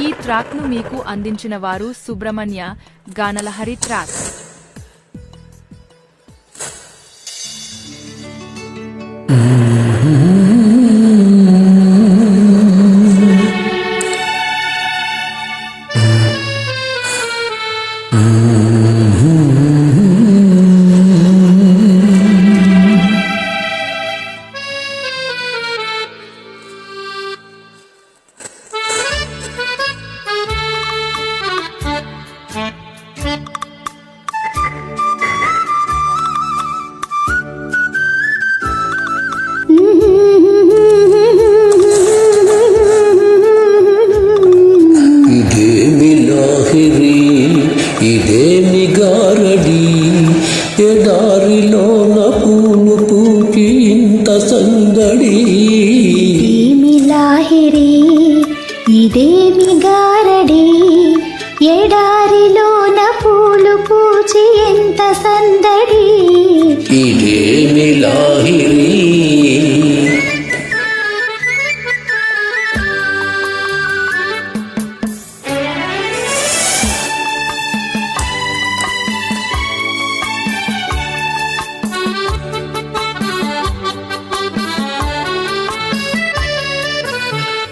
ఈ ట్రాక్ ను మీకు అందించిన వారు సుబ్రహ్మణ్య గానలహరి ట్రాక్. ఇదేమి గారడి ఎడారిలోన పూలు పూచి ఇంత సందడి. ఇదేమి లాహిరి ఇదేమి గారడి ఎడారిలోన పూలు పూచి ఎంత సందడి. ఇదేమి లాహిరి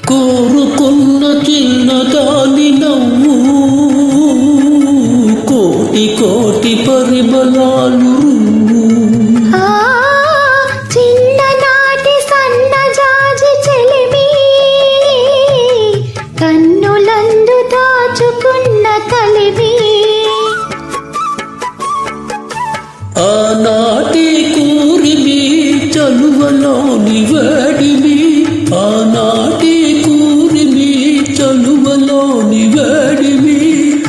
కోరుకున్న చిన్నదాని నవ్వు కోటి కోటి పరిమళాలు. చిన్ననాటి సన్నజాజి చెలిమి కన్నులందు దాచుకున్న కలిమి. ఆనాటి కూరిమి చలువలోని వేడిమి, ఆనాటి కూరిమి చలువలోని వేడిమి.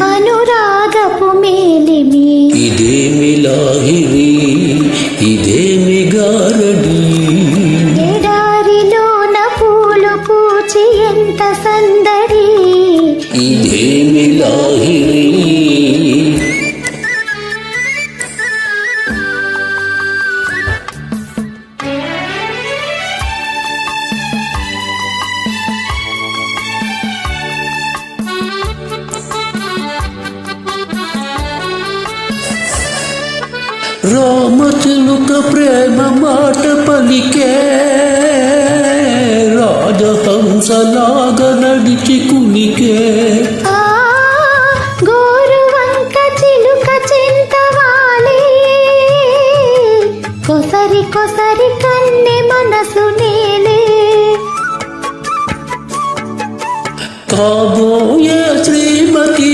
అనురాగపు మేలిమి ఇదేమి లాహిరి ఇదేమి గారడి ఎడారిలోన పూలు పూచి ఎంత సందడి. ఇదేమి లాహిరి రామచిలుక ప్రేమ మాట పలికే రాజహంసలాగ నడిచి కులికే. గోరువంక చిలుక చింతవాలి కొసరి కొసరి కన్నె మనసు నేలే. కాబోయే శ్రీమతి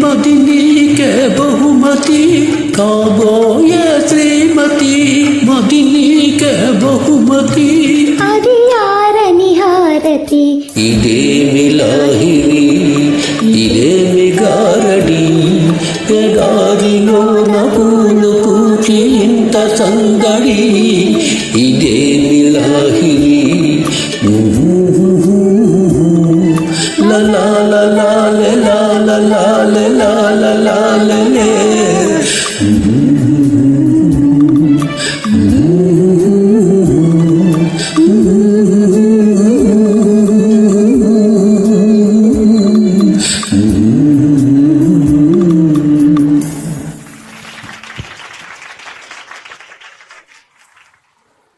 మది నీకే బహుమతి, కాబోయే శ్రీమతి మది నీకే బహుమతి. అది ఆరని హారతి. ఇదేమి లాహిరి ఇదేమి గారడి ఎడారిలోన పూలు పూచి ఇంత సందడి. ఇదేమి లాహిరి లా లా లా లా లా లా లా లా లా లా.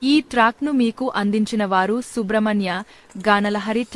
ఈ ట్రాక్ ను మీకు అందించిన వారు సుబ్రహ్మణ్య గానలహరి ట్రాక్.